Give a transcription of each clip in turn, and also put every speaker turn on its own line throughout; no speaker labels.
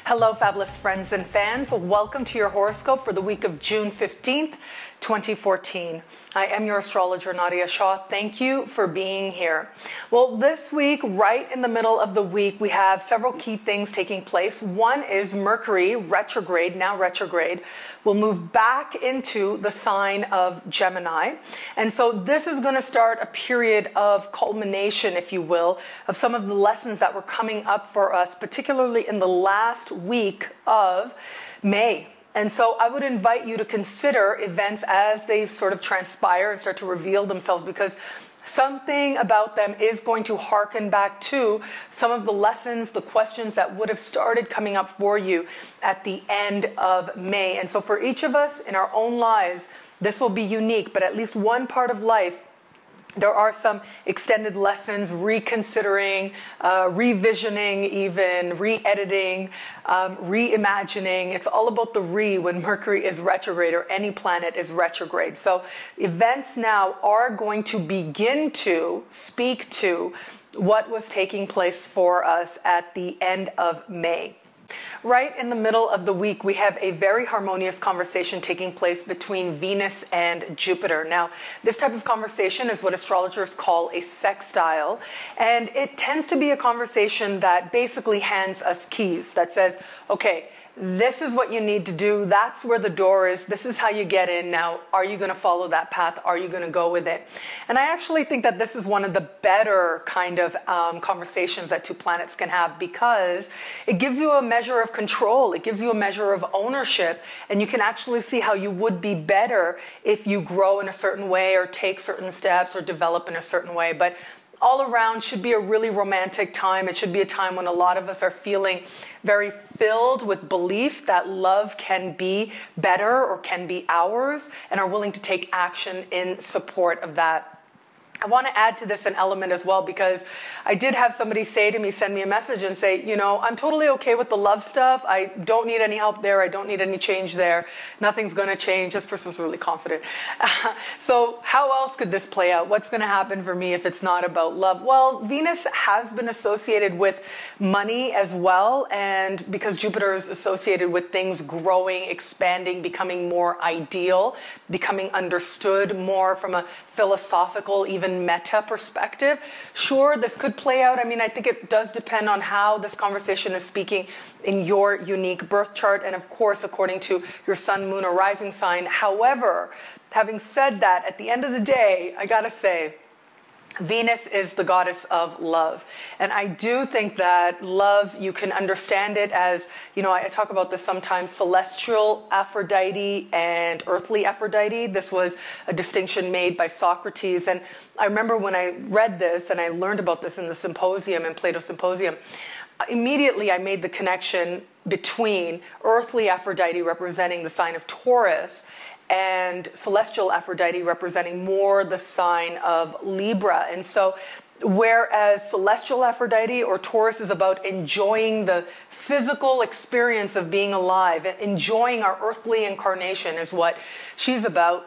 Hello, fabulous friends and fans. Welcome to your horoscope for the week of June 15th, 2014. I am your astrologer, Nadiya Shah. Thank you for being here. Well, this week, right in the middle of the week, we have several key things taking place. One is Mercury retrograde, now retrograde, will move back into the sign of Gemini. And so this is going to start a period of culmination, if you will, of some of the lessons that were coming up for us, particularly in the last week of May. And so I would invite you to consider events as they sort of transpire and start to reveal themselves, because something about them is going to harken back to some of the lessons, the questions that would have started coming up for you at the end of May. And so for each of us in our own lives, this will be unique, but at least one part of life, there are some extended lessons, reconsidering, revisioning, even re-editing, reimagining. It's all about the when Mercury is retrograde or any planet is retrograde. So events now are going to begin to speak to what was taking place for us at the end of May. Right in the middle of the week, we have a very harmonious conversation taking place between Venus and Jupiter. Now, this type of conversation is what astrologers call a sextile, and it tends to be a conversation that basically hands us keys that says, okay, this is what you need to do. That's where the door is. This is how you get in. Now, are you going to follow that path? Are you going to go with it? And I actually think that this is one of the better kind of conversations that two planets can have, because it gives you a measure of control. It gives you a measure of ownership, and you can actually see how you would be better if you grow in a certain way or take certain steps or develop in a certain way. But all around should be a really romantic time. It should be a time when a lot of us are feeling very filled with belief that love can be better or can be ours, and are willing to take action in support of that. I want to add to this an element as well, because I did have somebody say to me, send me a message and say, you know, I'm totally okay with the love stuff. I don't need any help there. I don't need any change there. Nothing's going to change. This person was really confident. So how else could this play out? What's going to happen for me if it's not about love? Well, Venus has been associated with money as well. And because Jupiter is associated with things growing, expanding, becoming more ideal, becoming understood more from a philosophical, even meta perspective. Sure, this could play out. I mean, I think it does depend on how this conversation is speaking in your unique birth chart, and of course, according to your sun, moon, or rising sign. However, having said that, at the end of the day, I gotta say, Venus is the goddess of love. And I do think that love, you can understand it as, you know, I talk about this sometimes, celestial Aphrodite and earthly Aphrodite. This was a distinction made by Socrates. And I remember when I read this and I learned about this in the symposium, in Plato's Symposium, immediately I made the connection between earthly Aphrodite representing the sign of Taurus and celestial Aphrodite representing more the sign of Libra. And so whereas celestial Aphrodite or Taurus is about enjoying the physical experience of being alive, enjoying our earthly incarnation is what she's about,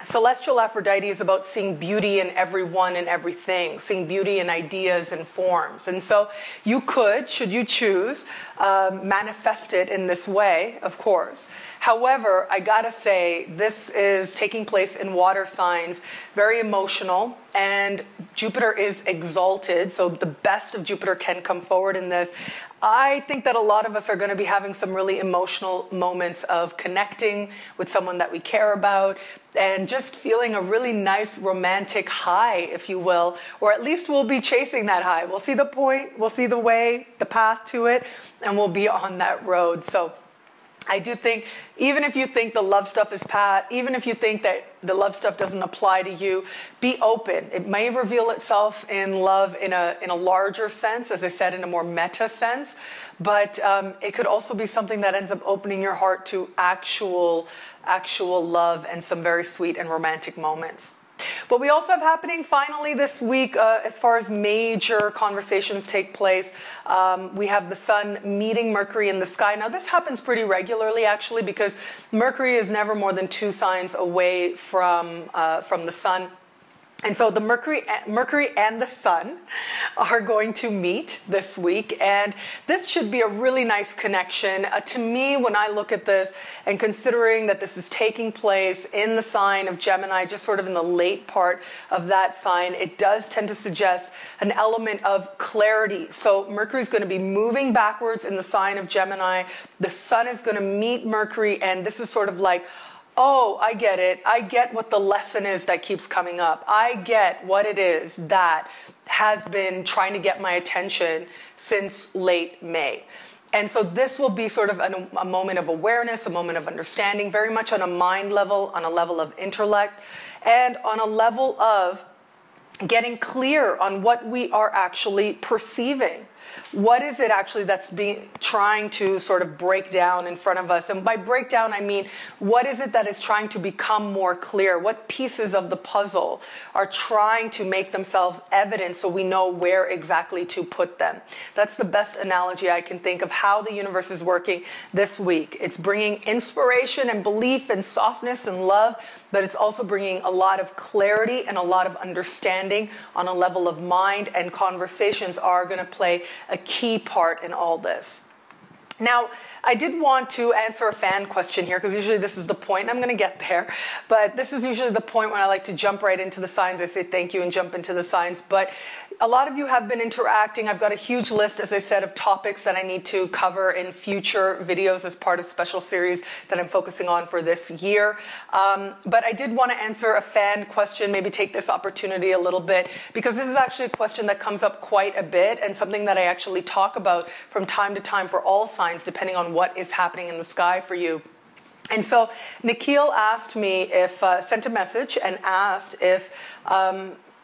celestial Aphrodite is about seeing beauty in everyone and everything, seeing beauty in ideas and forms. And so you could, should you choose, manifest it in this way, of course. However, I gotta say, this is taking place in water signs, very emotional, and Jupiter is exalted, so the best of Jupiter can come forward in this. I think that a lot of us are going to be having some really emotional moments of connecting with someone that we care about and just feeling a really nice romantic high, if you will, or at least we'll be chasing that high. We'll see the point, we'll see the way, the path to it, and we'll be on that road. So I do think, even if you think the love stuff is pat, even if you think that the love stuff doesn't apply to you, be open. It may reveal itself in love in a larger sense, as I said, in a more meta sense, but it could also be something that ends up opening your heart to actual love and some very sweet and romantic moments. What we also have happening finally this week, as far as major conversations take place, we have the sun meeting Mercury in the sky. Now, this happens pretty regularly, actually, because Mercury is never more than 2 signs away from the sun. And so the Mercury and the Sun are going to meet this week, and this should be a really nice connection. To me, when I look at this, and considering that this is taking place in the sign of Gemini, just sort of in the late part of that sign, it does tend to suggest an element of clarity. So Mercury is going to be moving backwards in the sign of Gemini. The Sun is going to meet Mercury, and this is sort of like, oh, I get it. I get what the lesson is that keeps coming up. I get what it is that has been trying to get my attention since late May. And so this will be sort of a moment of awareness, a moment of understanding, very much on a mind level, on a level of intellect, and on a level of getting clear on what we are actually perceiving. What is it actually that's trying to sort of break down in front of us? And by breakdown, I mean, what is it that is trying to become more clear? What pieces of the puzzle are trying to make themselves evident so we know where exactly to put them? That's the best analogy I can think of how the universe is working this week. It's bringing inspiration and belief and softness and love, but it's also bringing a lot of clarity and a lot of understanding on a level of mind, and conversations are going to play a key part in all this. Now, I did want to answer a fan question here, because usually this is the point, and I'm going to get there, but this is usually the point when I like to jump right into the signs. I say thank you and jump into the signs, but a lot of you have been interacting. I've got a huge list, as I said, of topics that I need to cover in future videos as part of special series that I'm focusing on for this year. But I did want to answer a fan question, maybe take this opportunity a little bit, because this is actually a question that comes up quite a bit and something that I actually talk about from time to time for all signs, depending on what is happening in the sky for you. And so Nikhil asked me if, sent a message and asked if,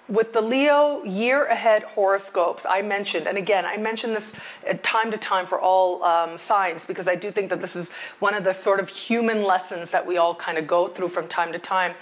with the Leo year ahead horoscopes, I mentioned, and again, I mention this time to time for all signs, because I do think that this is one of the sort of human lessons that we all kind of go through from time to time.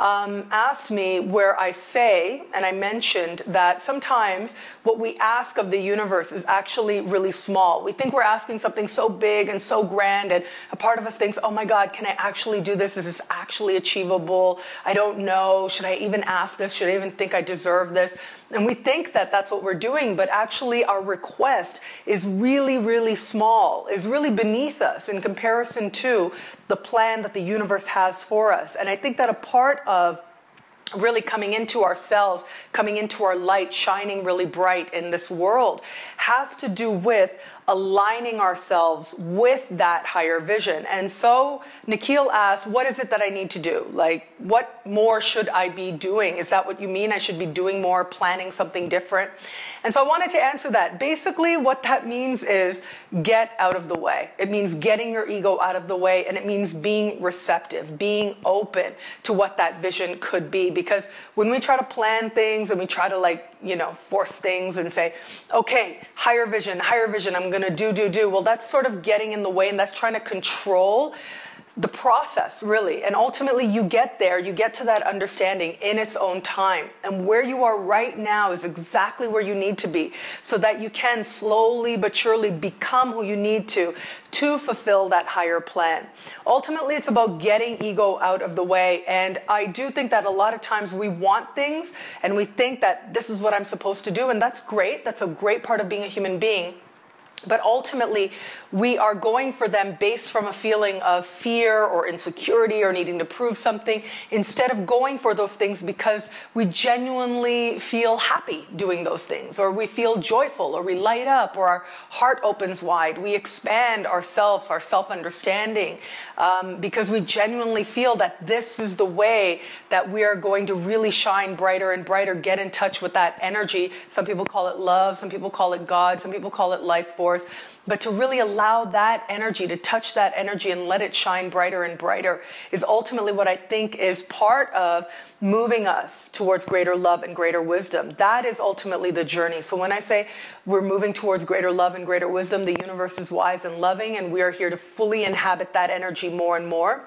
Asked me where I say, and I mentioned that sometimes what we ask of the universe is actually really small. We think we're asking something so big and so grand, and a part of us thinks, oh my God, can I actually do this? Is this actually achievable? I don't know. Should I even ask this? Should I even think I deserve this? And we think that that's what we're doing, but actually our request is really, really small, is really beneath us in comparison to the plan that the universe has for us. And I think that a part of really coming into ourselves, coming into our light, shining really bright in this world, has to do with aligning ourselves with that higher vision. And so Nikhil asked, what is it that I need to do? Like, what more should I be doing? Is that what you mean? I should be doing more, planning something different? And so I wanted to answer that. Basically, what that means is get out of the way. It means getting your ego out of the way, and it means being receptive, being open to what that vision could be. Because when we try to plan things and we try to force things and say, okay, higher vision, I'm going to do. Well, that's sort of getting in the way, and that's trying to control the process, really. And ultimately, you get there, you get to that understanding in its own time. And where you are right now is exactly where you need to be, so that you can slowly but surely become who you need to fulfill that higher plan. Ultimately, it's about getting ego out of the way. And I do think that a lot of times we want things and we think that this is what I'm supposed to do. And that's great. That's a great part of being a human being. But ultimately, we are going for them based from a feeling of fear or insecurity or needing to prove something, instead of going for those things because we genuinely feel happy doing those things, or we feel joyful, or we light up, or our heart opens wide. We expand ourselves, our self-understanding, because we genuinely feel that this is the way that we are going to really shine brighter and brighter, get in touch with that energy. Some people call it love, some people call it God, some people call it life force. But to really allow that energy, to touch that energy and let it shine brighter and brighter, is ultimately what I think is part of moving us towards greater love and greater wisdom. That is ultimately the journey. So when I say we're moving towards greater love and greater wisdom, the universe is wise and loving, and we are here to fully inhabit that energy more and more.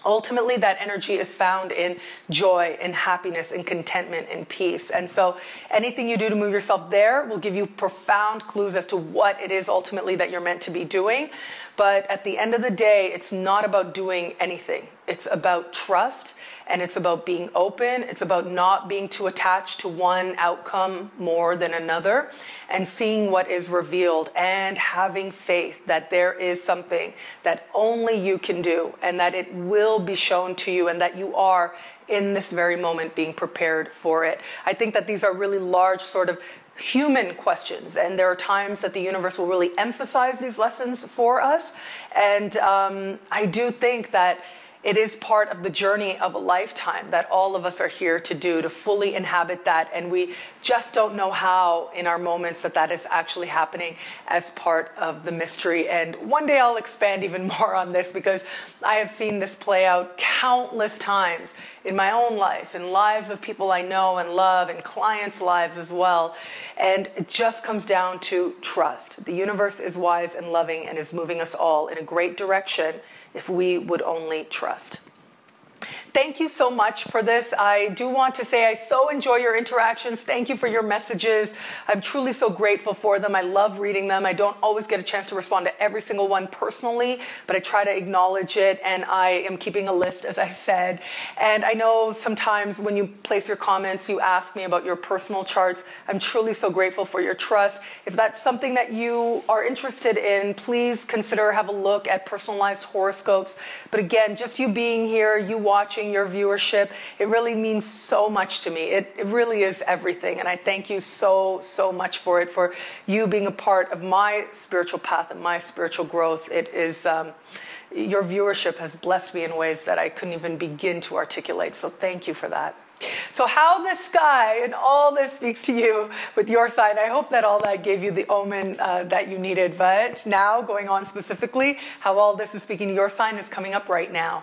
Ultimately, that energy is found in joy, in happiness, in contentment, in peace. And so anything you do to move yourself there will give you profound clues as to what it is ultimately that you're meant to be doing. But at the end of the day, it's not about doing anything. It's about trust, and it's about being open. It's about not being too attached to one outcome more than another, and seeing what is revealed and having faith that there is something that only you can do, and that it will be shown to you, and that you are in this very moment being prepared for it. I think that these are really large sort of human questions, and there are times that the universe will really emphasize these lessons for us. And I do think that it is part of the journey of a lifetime that all of us are here to do, to fully inhabit that. And we just don't know how in our moments that is actually happening as part of the mystery. And one day I'll expand even more on this, because I have seen this play out countless times in my own life, in lives of people I know and love, and clients' lives as well. And it just comes down to trust. The universe is wise and loving and is moving us all in a great direction if we would only trust. Thank you so much for this. I do want to say I so enjoy your interactions. Thank you for your messages. I'm truly so grateful for them. I love reading them. I don't always get a chance to respond to every single one personally, but I try to acknowledge it, and I am keeping a list, as I said. And I know sometimes when you place your comments, you ask me about your personal charts. I'm truly so grateful for your trust. If that's something that you are interested in, please consider have a look at personalized horoscopes. But again, just you being here, you watching, your viewership, it really means so much to me. It really is everything. And I thank you so much for it, for you being a part of my spiritual path and my spiritual growth. It is, your viewership has blessed me in ways that I couldn't even begin to articulate. So thank you for that. So how the sky and all this speaks to you with your sign. I hope that all that gave you the omen that you needed. But now, going on specifically, how all this is speaking to your sign is coming up right now.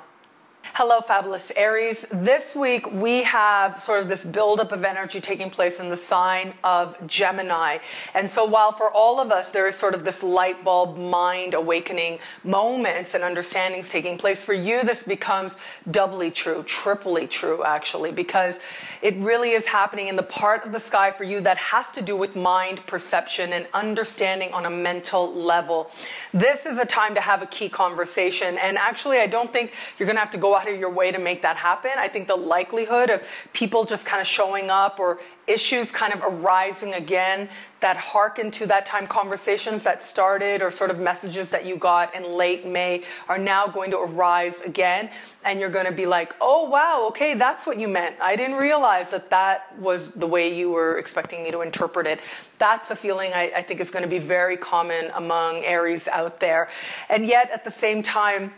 Hello, fabulous Aries. This week we have sort of this buildup of energy taking place in the sign of Gemini. And so while for all of us there is sort of this light bulb mind awakening moments and understandings taking place, for you this becomes doubly true, triply true actually, because it really is happening in the part of the sky for you that has to do with mind perception and understanding on a mental level. This is a time to have a key conversation, and actually I don't think you're going to have to go out of your way to make that happen. I think the likelihood of people just kind of showing up, or issues kind of arising again that hearken to that time conversations that started, or sort of messages that you got in late May, are now going to arise again. And you're going to be like, oh, wow, okay, that's what you meant. I didn't realize that that was the way you were expecting me to interpret it. That's a feeling I think is going to be very common among Aries out there. And yet at the same time,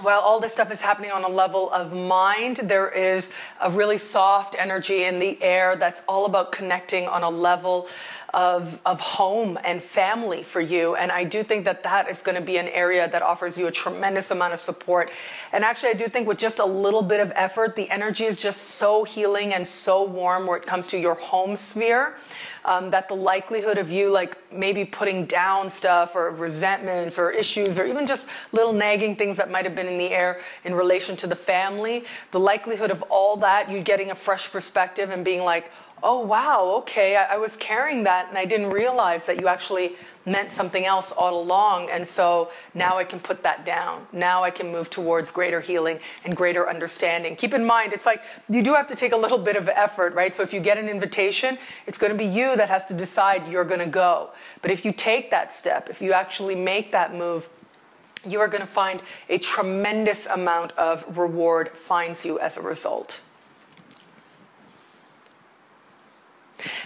while all this stuff is happening on a level of mind, there is a really soft energy in the air that's all about connecting on a level of home and family for you. And I do think that that is going to be an area that offers you a tremendous amount of support. And actually, I do think with just a little bit of effort, the energy is just so healing and so warm where it comes to your home sphere. That the likelihood of you like maybe putting down stuff, or resentments or issues, or even just little nagging things that might have been in the air in relation to the family, the likelihood of all that, you getting a fresh perspective and being like, oh, wow, okay, I was carrying that and I didn't realize that you actually meant something else all along. And so now I can put that down. Now I can move towards greater healing and greater understanding. Keep in mind, it's like you do have to take a little bit of effort, right? So if you get an invitation, it's going to be you that has to decide you're going to go. But if you take that step, if you actually make that move, you are going to find a tremendous amount of reward finds you as a result.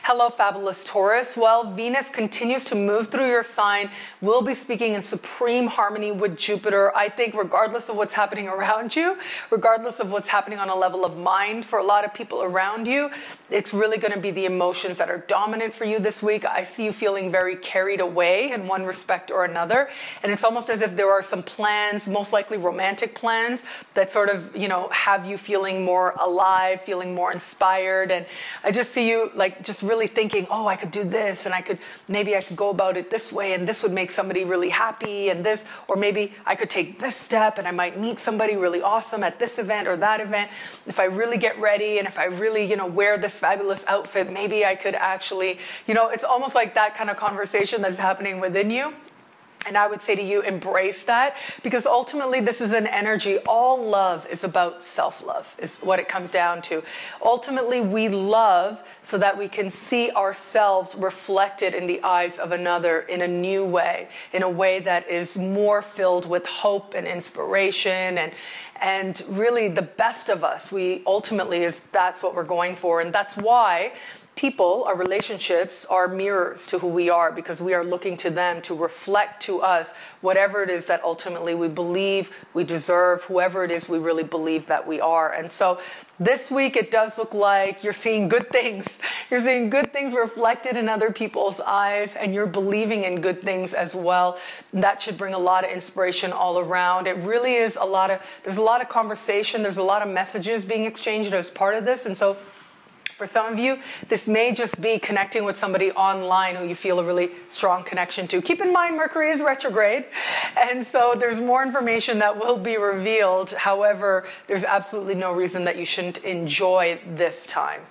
Hello, fabulous Taurus. Well, Venus continues to move through your sign. We'll be speaking in supreme harmony with Jupiter. I think regardless of what's happening around you, regardless of what's happening on a level of mind for a lot of people around you, it's really going to be the emotions that are dominant for you this week. I see you feeling very carried away in one respect or another. And it's almost as if there are some plans, most likely romantic plans, that sort of, you know, have you feeling more alive, feeling more inspired. And I just see you like just really thinking, oh, I could do this, and maybe I could go about it this way, and this would make somebody really happy, and this, or maybe I could take this step and I might meet somebody really awesome at this event or that event. If I really get ready and if I really, you know, wear this fabulous outfit, maybe I could actually, you know, it's almost like that kind of conversation that's happening within you. And I would say to you, embrace that, because ultimately this is an energy. All love is about self-love, is what it comes down to. Ultimately, we love so that we can see ourselves reflected in the eyes of another in a new way, in a way that is more filled with hope and inspiration and really the best of us. That's what we're going for. And that's why people, our relationships, are mirrors to who we are, because we are looking to them to reflect to us whatever it is that ultimately we believe we deserve, whoever it is we really believe that we are. And so this week it does look like you're seeing good things. You're seeing good things reflected in other people's eyes, and you're believing in good things as well. That should bring a lot of inspiration all around. It really is there's a lot of conversation, there's a lot of messages being exchanged as part of this. And so for some of you, this may just be connecting with somebody online who you feel a really strong connection to. Keep in mind, Mercury is retrograde, and so there's more information that will be revealed. However, there's absolutely no reason that you shouldn't enjoy this time.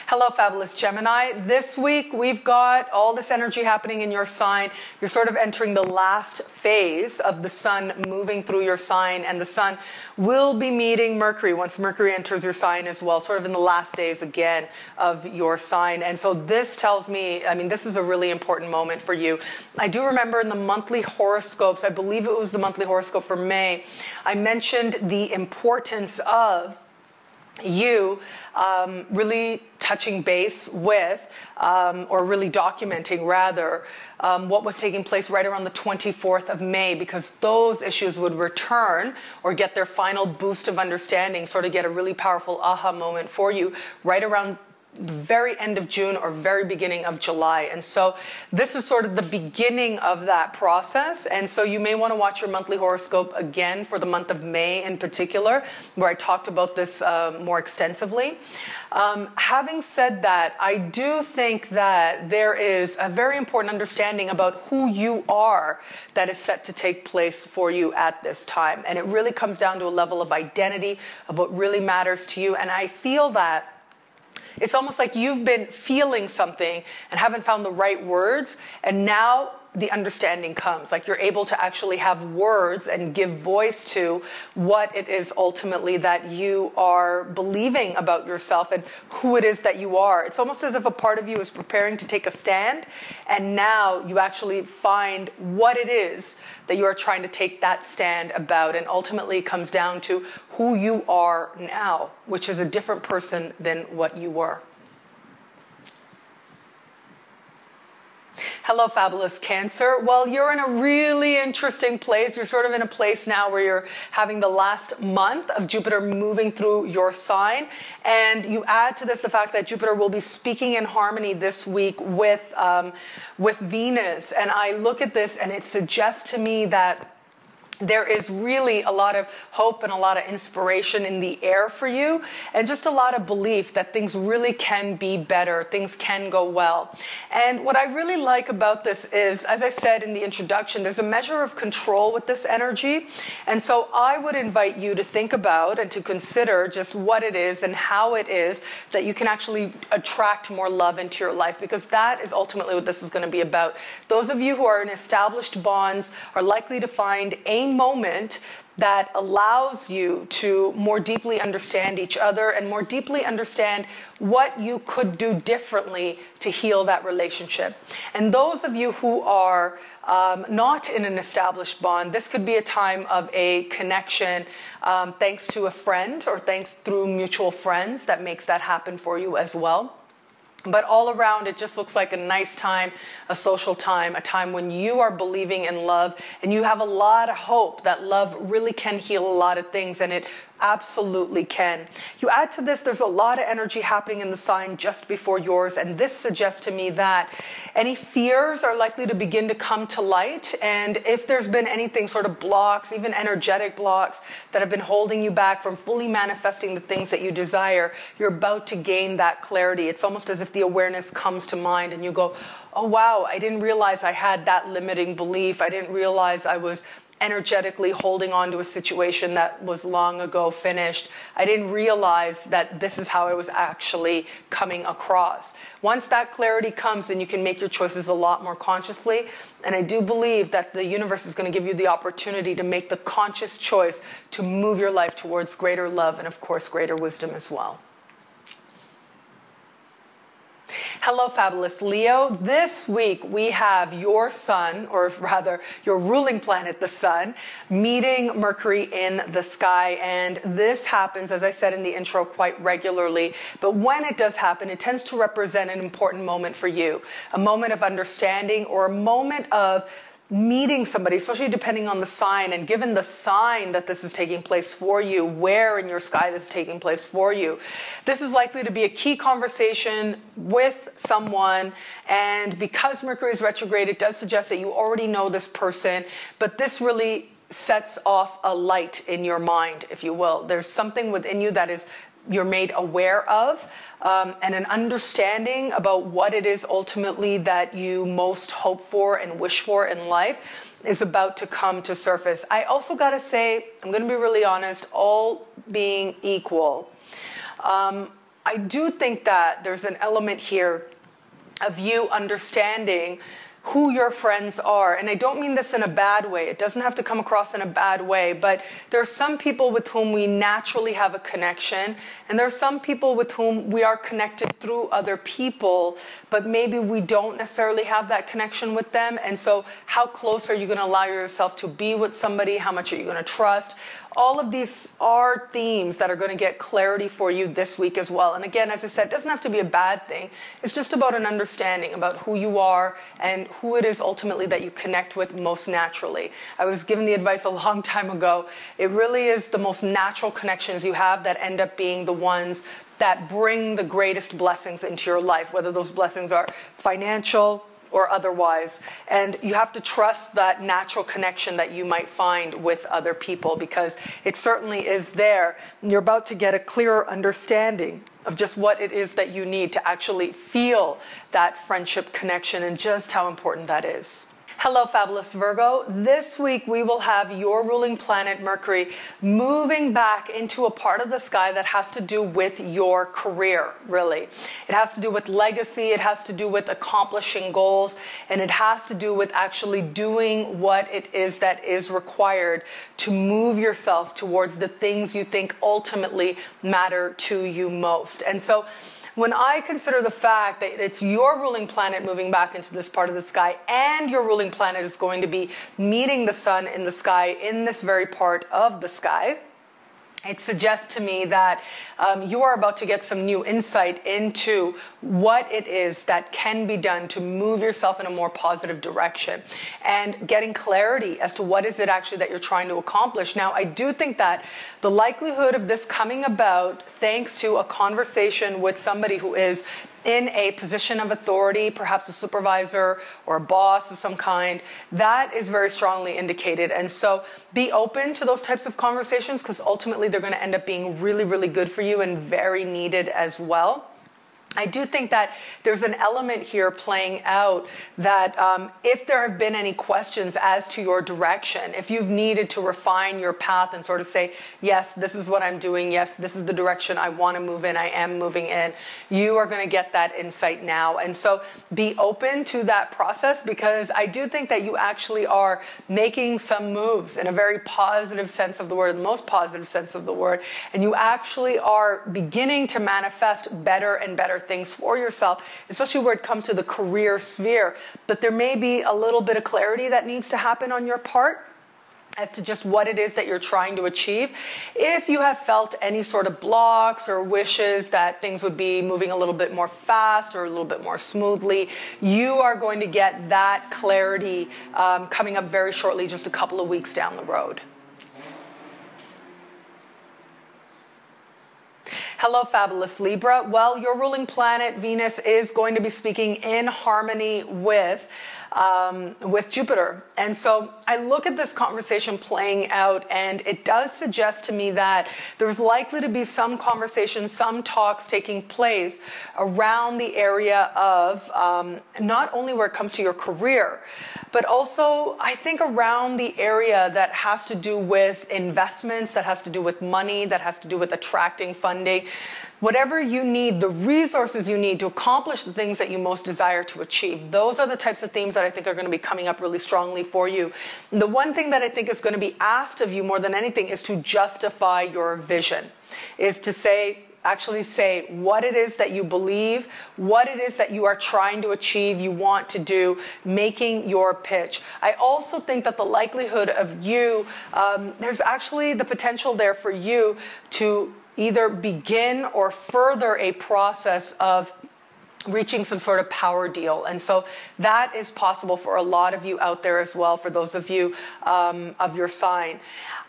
Hello, fabulous Gemini. This week, we've got all this energy happening in your sign. You're sort of entering the last phase of the sun moving through your sign, and the sun will be meeting Mercury once Mercury enters your sign as well, sort of in the last days again of your sign. And so this tells me, this is a really important moment for you. I do remember in the monthly horoscopes, I believe it was the monthly horoscope for May, I mentioned the importance of you really touching base with, or really documenting rather, what was taking place right around the 24th of May, because those issues would return or get their final boost of understanding, sort of get a really powerful aha moment for you right around the very end of June or very beginning of July. And so this is sort of the beginning of that process. And so you may want to watch your monthly horoscope again for the month of May in particular, where I talked about this more extensively. Having said that, I do think that there is a very important understanding about who you are that is set to take place for you at this time. And it really comes down to a level of identity, of what really matters to you. And I feel that it's almost like you've been feeling something and haven't found the right words, and now the understanding comes. Like you're able to actually have words and give voice to what it is ultimately that you are believing about yourself and who it is that you are. It's almost as if a part of you is preparing to take a stand, and now you actually find what it is that you are trying to take that stand about, and ultimately it comes down to who you are now, which is a different person than what you were. Hello, fabulous Cancer. Well, you're in a really interesting place. You're sort of in a place now where you're having the last month of Jupiter moving through your sign. And you add to this the fact that Jupiter will be speaking in harmony this week with Venus. And I look at this and it suggests to me that there is really a lot of hope and a lot of inspiration in the air for you, and just a lot of belief that things really can be better, things can go well. And what I really like about this is, as I said in the introduction, there's a measure of control with this energy. And so I would invite you to think about and to consider just what it is and how it is that you can actually attract more love into your life, because that is ultimately what this is going to be about. Those of you who are in established bonds are likely to find a moment that allows you to more deeply understand each other and more deeply understand what you could do differently to heal that relationship. And those of you who are not in an established bond, this could be a time of a connection thanks to a friend or thanks through mutual friends that makes that happen for you as well. But all around, it just looks like a nice time, a social time, a time when you are believing in love and you have a lot of hope that love really can heal a lot of things, and it absolutely can. You add to this, there's a lot of energy happening in the sign just before yours, and this suggests to me that any fears are likely to begin to come to light. And if there's been anything sort of blocks, even energetic blocks that have been holding you back from fully manifesting the things that you desire, you're about to gain that clarity. It's almost as if the awareness comes to mind and you go, oh wow, I didn't realize I had that limiting belief. I didn't realize I was energetically holding on to a situation that was long ago finished. I didn't realize that this is how I was actually coming across. Once that clarity comes, then you can make your choices a lot more consciously. And I do believe that the universe is going to give you the opportunity to make the conscious choice to move your life towards greater love and, of course, greater wisdom as well. Hello, fabulous Leo. This week we have your sun, or rather your ruling planet, the sun, meeting Mercury in the sky. And this happens, as I said in the intro, quite regularly. But when it does happen, it tends to represent an important moment for you, a moment of understanding or a moment of meeting somebody, especially depending on the sign, and given the sign that this is taking place for you, where in your sky this is taking place for you, this is likely to be a key conversation with someone. And because Mercury is retrograde, it does suggest that you already know this person, but this really sets off a light in your mind, if you will. There's something within you that is you're made aware of, and an understanding about what it is ultimately that you most hope for and wish for in life is about to come to surface. I also got to say, I'm going to be really honest, all being equal, I do think that there's an element here of you understanding who your friends are. And I don't mean this in a bad way. It doesn't have to come across in a bad way, but there are some people with whom we naturally have a connection, and there are some people with whom we are connected through other people, but maybe we don't necessarily have that connection with them. And so how close are you going to allow yourself to be with somebody? How much are you going to trust? All of these are themes that are going to get clarity for you this week as well. And again, as I said, it doesn't have to be a bad thing. It's just about an understanding about who you are and who it is ultimately that you connect with most naturally. I was given the advice a long time ago. It really is the most natural connections you have that end up being the ones that bring the greatest blessings into your life, whether those blessings are financial or otherwise. And you have to trust that natural connection that you might find with other people, because it certainly is there. You're about to get a clearer understanding of just what it is that you need to actually feel that friendship connection and just how important that is. Hello, fabulous Virgo. This week we will have your ruling planet Mercury moving back into a part of the sky that has to do with your career, really. It has to do with legacy, it has to do with accomplishing goals, and it has to do with actually doing what it is that is required to move yourself towards the things you think ultimately matter to you most. And so when I consider the fact that it's your ruling planet moving back into this part of the sky, and your ruling planet is going to be meeting the sun in the sky in this very part of the sky, it suggests to me that you are about to get some new insight into what it is that can be done to move yourself in a more positive direction, and getting clarity as to what is it actually that you're trying to accomplish. Now, I do think that the likelihood of this coming about thanks to a conversation with somebody who is in a position of authority, perhaps a supervisor or a boss of some kind, that is very strongly indicated. And so be open to those types of conversations, because ultimately they're going to end up being really, really good for you and very needed as well. I do think that there's an element here playing out that if there have been any questions as to your direction, if you've needed to refine your path and sort of say, yes, this is what I'm doing, yes, this is the direction I want to move in, I am moving in, you are going to get that insight now. And so be open to that process, because I do think that you actually are making some moves in a very positive sense of the word, the most positive sense of the word, and you actually are beginning to manifest better and better things for yourself, especially where it comes to the career sphere. But there may be a little bit of clarity that needs to happen on your part as to just what it is that you're trying to achieve. If you have felt any sort of blocks or wishes that things would be moving a little bit more fast or a little bit more smoothly, you are going to get that clarity coming up very shortly, just a couple of weeks down the road. Hello, fabulous Libra. Well, your ruling planet, Venus, is going to be speaking in harmony with with Jupiter. And so I look at this conversation playing out, and it does suggest to me that there's likely to be some conversation, some talks taking place around the area of not only where it comes to your career, but also I think around the area that has to do with investments, that has to do with money, that has to do with attracting funding. Whatever you need, the resources you need to accomplish the things that you most desire to achieve. Those are the types of themes that I think are going to be coming up really strongly for you. And the one thing that I think is going to be asked of you more than anything is to justify your vision, is to actually say what it is that you believe, what it is that you are trying to achieve, you want to do, making your pitch. I also think that the likelihood of you, there's actually the potential there for you to either begin or further a process of reaching some sort of power deal. And so that is possible for a lot of you out there as well, for those of you of your sign.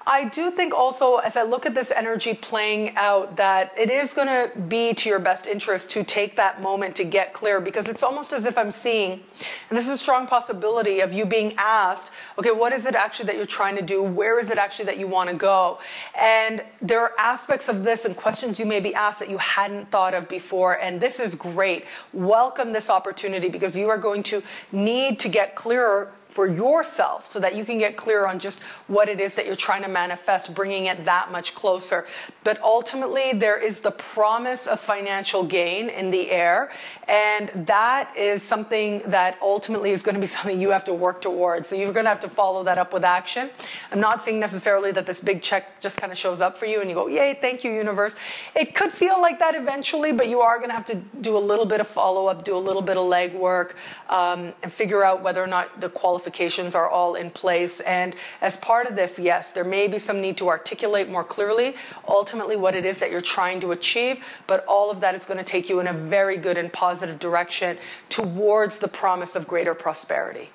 I do think also, as I look at this energy playing out, that it is going to be to your best interest to take that moment to get clear, because it's almost as if I'm seeing, and this is a strong possibility of you being asked, okay, what is it actually that you're trying to do? Where is it actually that you want to go? And there are aspects of this and questions you may be asked that you hadn't thought of before. And this is great. Welcome this opportunity, because you are going to need to get clearer for yourself so that you can get clear on just what it is that you're trying to manifest, bringing it that much closer. But ultimately, there is the promise of financial gain in the air. And that is something that ultimately is going to be something you have to work towards. So you're going to have to follow that up with action. I'm not saying necessarily that this big check just kind of shows up for you and you go, yay, thank you, universe. It could feel like that eventually, but you are going to have to do a little bit of follow-up, do a little bit of legwork, and figure out whether or not the qualifications are all in place. And as part of this, yes, there may be some need to articulate more clearly ultimately what it is that you're trying to achieve, but all of that is going to take you in a very good and positive direction towards the promise of greater prosperity.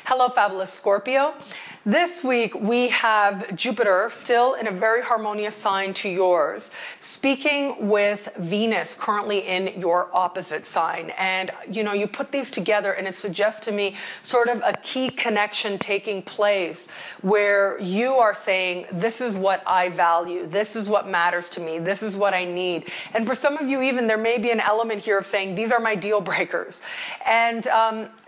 Hello, fabulous Scorpio. This week we have Jupiter still in a very harmonious sign to yours, speaking with Venus currently in your opposite sign. And you know, you put these together and it suggests to me sort of a key connection taking place where you are saying, this is what I value, this is what matters to me, this is what I need. And for some of you even, there may be an element here of saying, these are my deal breakers. And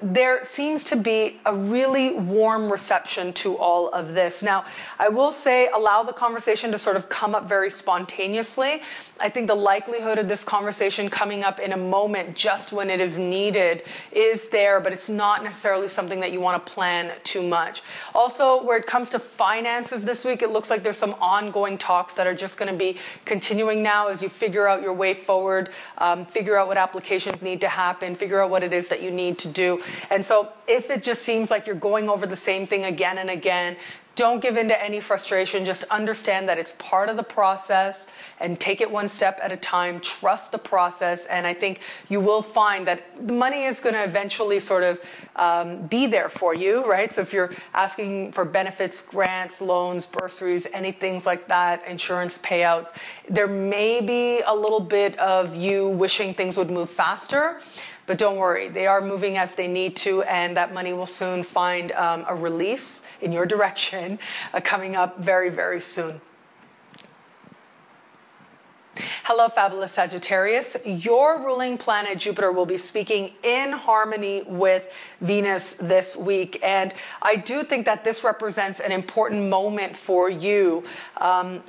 there seems to be a really warm reception to all of this. Now, I will say, allow the conversation to sort of come up very spontaneously. I think the likelihood of this conversation coming up in a moment just when it is needed is there, but it's not necessarily something that you want to plan too much. Also, where it comes to finances this week, it looks like there's some ongoing talks that are just going to be continuing now as you figure out your way forward, figure out what applications need to happen, figure out what it is that you need to do. And so if it just seems like you're going over the same thing again and again, don't give in to any frustration. Just understand that it's part of the process and take it one step at a time. Trust the process. And I think you will find that the money is going to eventually sort of be there for you, right? So if you're asking for benefits, grants, loans, bursaries, any things like that, insurance payouts, there may be a little bit of you wishing things would move faster. But don't worry, they are moving as they need to, and that money will soon find a release in your direction coming up very, very soon. Hello, fabulous Sagittarius. Your ruling planet Jupiter will be speaking in harmony with Venus this week. And I do think that this represents an important moment for you,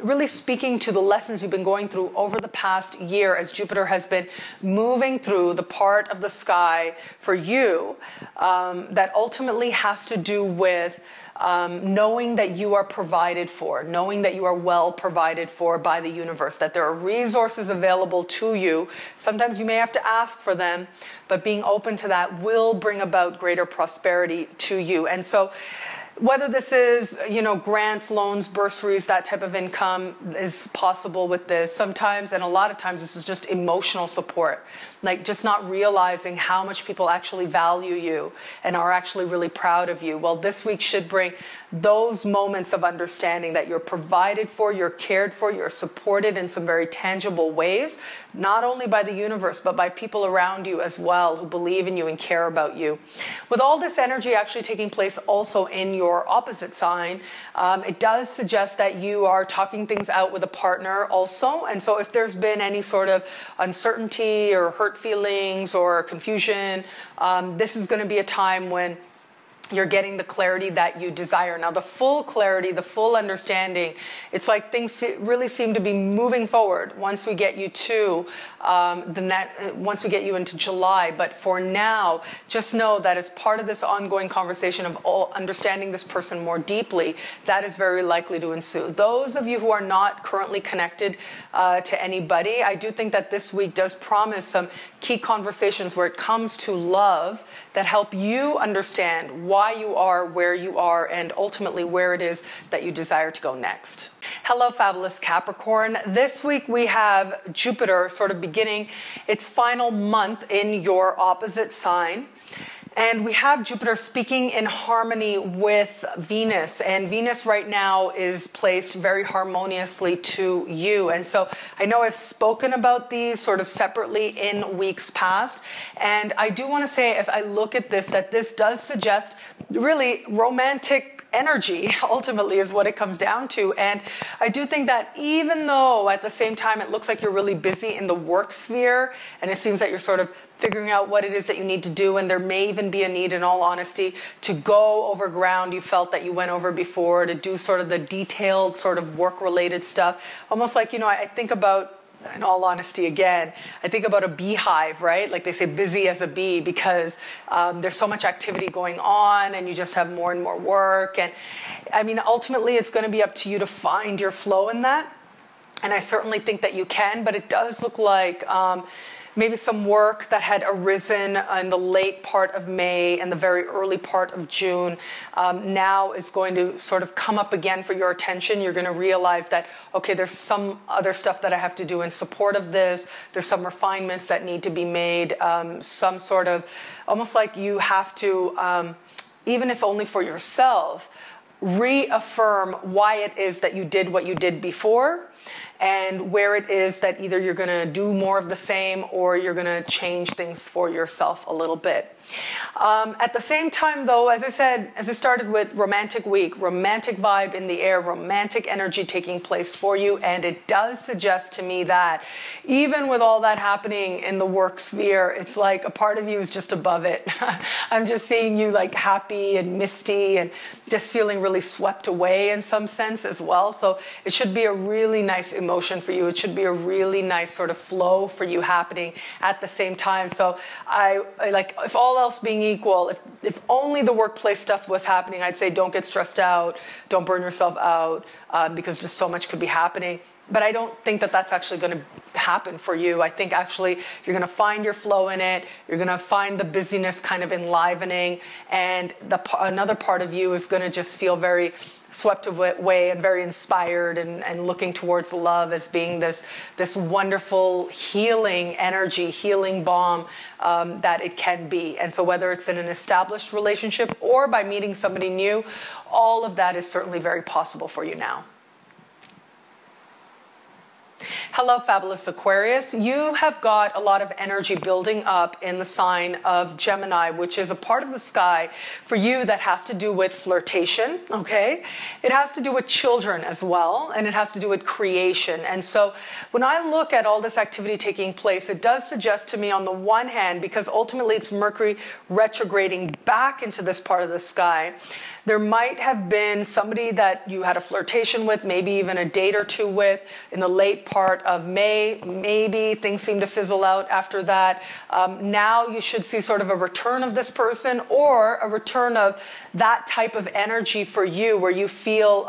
really speaking to the lessons you've been going through over the past year as Jupiter has been moving through the part of the sky for you that ultimately has to do with knowing that you are provided for, knowing that you are well provided for by the universe, that there are resources available to you. Sometimes you may have to ask for them, but being open to that will bring about greater prosperity to you. And so whether this is, you know, grants, loans, bursaries, that type of income is possible with this sometimes. And a lot of times this is just emotional support, like just not realizing how much people actually value you and are actually really proud of you. Well, this week should bring those moments of understanding that you're provided for, you're cared for, you're supported in some very tangible ways, not only by the universe, but by people around you as well who believe in you and care about you. With all this energy actually taking place also in your opposite sign, it does suggest that you are talking things out with a partner also. And so if there's been any sort of uncertainty or hurt feelings or confusion, this is going to be a time when you're getting the clarity that you desire. Now, the full clarity, the full understanding, it's like things really seem to be moving forward once we get you to once we get you into July. But for now, just know that as part of this ongoing conversation of understanding this person more deeply, that is very likely to ensue. Those of you who are not currently connected to anybody, I do think that this week does promise some key conversations where it comes to love that help you understand why you are where you are and ultimately where it is that you desire to go next. Hello, fabulous Capricorn. This week we have Jupiter sort of beginning its final month in your opposite sign. And we have Jupiter speaking in harmony with Venus. And Venus right now is placed very harmoniously to you. And so I know I've spoken about these sort of separately in weeks past. And I do want to say, as I look at this, that this does suggest really romantic energy, ultimately, is what it comes down to. And I do think that even though at the same time it looks like you're really busy in the work sphere, and it seems that you're sort of figuring out what it is that you need to do, and there may even be a need, in all honesty, to go over ground you felt that you went over before, to do sort of the detailed sort of work-related stuff. Almost like, you know, I think about, in all honesty, again, I think about a beehive, right? Like they say, busy as a bee, because there's so much activity going on and you just have more and more work. And I mean, ultimately, it's going to be up to you to find your flow in that. And I certainly think that you can, but it does look like maybe some work that had arisen in the late part of May and the very early part of June now is going to sort of come up again for your attention. You're going to realize that, okay, there's some other stuff that I have to do in support of this. There's some refinements that need to be made, some sort of, almost like you have to, even if only for yourself, reaffirm why it is that you did what you did before, and where it is that either you're going to do more of the same or you're going to change things for yourself a little bit. At the same time, though, as I said, as I started with romantic week, romantic vibe in the air, romantic energy taking place for you. And it does suggest to me that even with all that happening in the work sphere, it's like a part of you is just above it. I'm just seeing you like happy and misty and just feeling really swept away in some sense as well. So it should be a really nice emotion for you. It should be a really nice sort of flow for you happening at the same time. So I like, if all else being equal, if only the workplace stuff was happening, I'd say don't get stressed out, don't burn yourself out, because just so much could be happening. But I don't think that that's actually going to happen for you. I think actually you're going to find your flow in it. You're going to find the busyness kind of enlivening, and another part of you is going to just feel very swept away and very inspired and looking towards love as being this wonderful healing energy, healing balm that it can be. And so whether it's in an established relationship or by meeting somebody new, all of that is certainly very possible for you now. Hello, fabulous Aquarius. You have got a lot of energy building up in the sign of Gemini, which is a part of the sky for you that has to do with flirtation, okay? It has to do with children as well, and it has to do with creation. And so when I look at all this activity taking place, it does suggest to me on the one hand, because ultimately it's Mercury retrograding back into this part of the sky, there might have been somebody that you had a flirtation with, maybe even a date or two with in the late part of May. Maybe things seem to fizzle out after that. Now you should see sort of a return of this person, or a return of that type of energy for you where you feel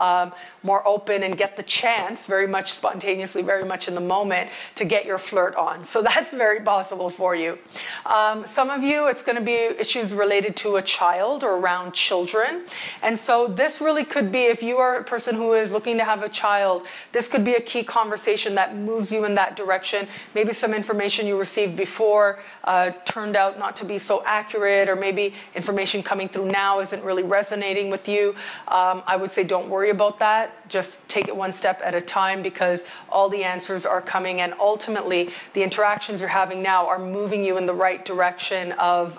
more open and get the chance, very much spontaneously, very much in the moment, to get your flirt on. So that's very possible for you. Some of you, it's going to be issues related to a child or around children. And so this really could be, if you are a person who is looking to have a child, this could be a key conversation that moves you in that direction. Maybe some information you received before turned out not to be so accurate, or maybe information coming through now isn't really resonating with you. I would say don't worry about that. Just take it one step at a time, because all the answers are coming, and ultimately the interactions you're having now are moving you in the right direction of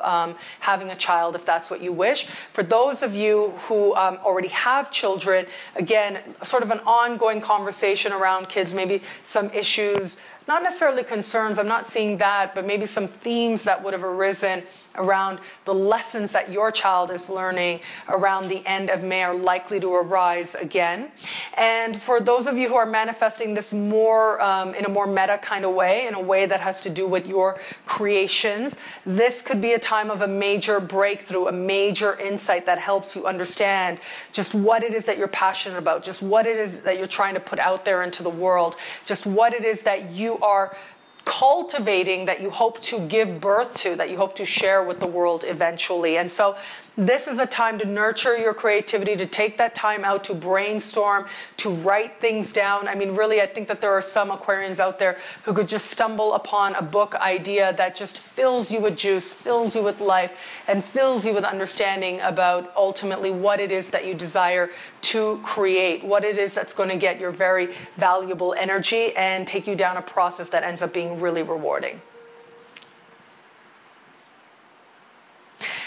having a child, if that's what you wish. For those of you who already have children, again, sort of an ongoing conversation around kids, maybe some issues, not necessarily concerns, I'm not seeing that, but maybe some themes that would have arisen around the lessons that your child is learning around the end of May are likely to arise again. And for those of you who are manifesting this more in a more meta kind of way, in a way that has to do with your creations, this could be a time of a major breakthrough, a major insight that helps you understand just what it is that you're passionate about, just what it is that you're trying to put out there into the world, just what it is that you are cultivating, that you hope to give birth to, that you hope to share with the world eventually. And so this is a time to nurture your creativity, to take that time out to brainstorm, to write things down. I mean, really, I think that there are some Aquarians out there who could just stumble upon a book idea that just fills you with juice, fills you with life, and fills you with understanding about ultimately what it is that you desire to create, what it is that's going to get your very valuable energy and take you down a process that ends up being really rewarding.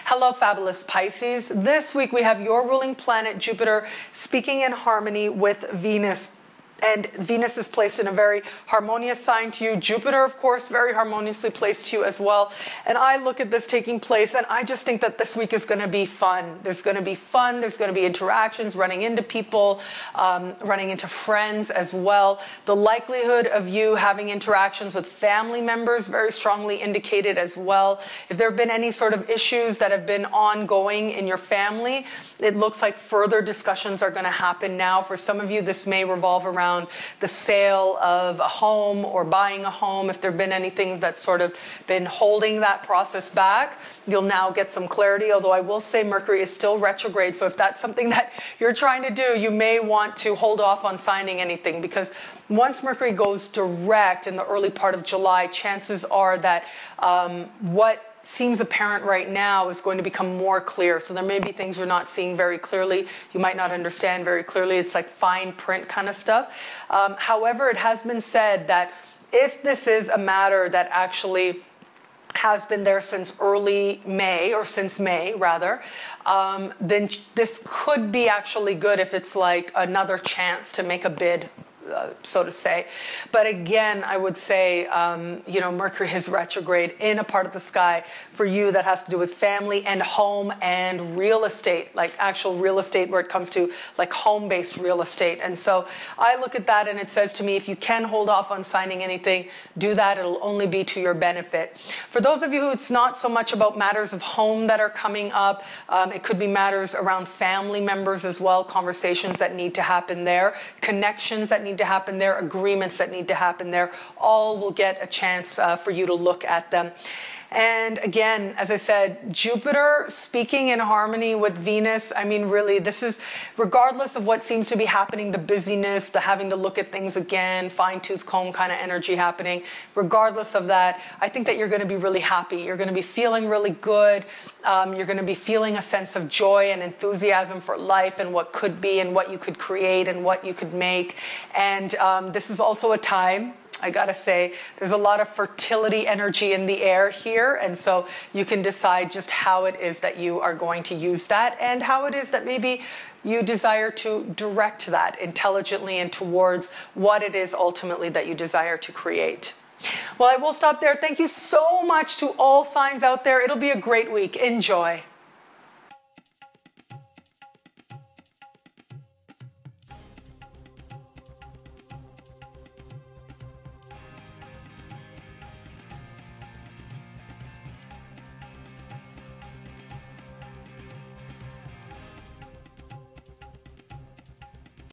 Hello, fabulous Pisces. This week we have your ruling planet, Jupiter, speaking in harmony with Venus. And Venus is placed in a very harmonious sign to you. Jupiter, of course, very harmoniously placed to you as well. And I look at this taking place, and I just think that this week is going to be fun. There's going to be fun. There's going to be interactions, running into people, running into friends as well. The likelihood of you having interactions with family members, very strongly indicated as well. If there have been any sort of issues that have been ongoing in your family, it looks like further discussions are going to happen now. For some of you, this may revolve around the sale of a home or buying a home. If there have been anything that's sort of been holding that process back, you'll now get some clarity. Although I will say Mercury is still retrograde. So if that's something that you're trying to do, you may want to hold off on signing anything, because once Mercury goes direct in the early part of July, chances are that what seems apparent right now is going to become more clear. So there may be things you're not seeing very clearly. You might not understand very clearly. It's like fine print kind of stuff. However, it has been said that if this is a matter that actually has been there since early May, or since May rather, then this could be actually good if it's like another chance to make a bid, so to say. But again, I would say, Mercury is retrograde in a part of the sky for you that has to do with family and home and real estate, like actual real estate, where it comes to like home-based real estate. And so I look at that and it says to me, if you can hold off on signing anything, do that. It'll only be to your benefit. For those of you who it's not so much about matters of home that are coming up, it could be matters around family members as well, conversations that need to happen there, connections that need to happen there, agreements that need to happen there, all will get a chance for you to look at them. And again, as I said, Jupiter speaking in harmony with Venus, I mean, really, this is, regardless of what seems to be happening, the busyness, the having to look at things again, fine-tooth comb kind of energy happening, regardless of that, I think that you're going to be really happy. You're going to be feeling really good. You're going to be feeling a sense of joy and enthusiasm for life and what could be and what you could create and what you could make. And this is also a time, I gotta say, there's a lot of fertility energy in the air here. And so you can decide just how it is that you are going to use that, and how it is that maybe you desire to direct that intelligently and towards what it is ultimately that you desire to create. Well, I will stop there. Thank you so much to all signs out there. It'll be a great week. Enjoy.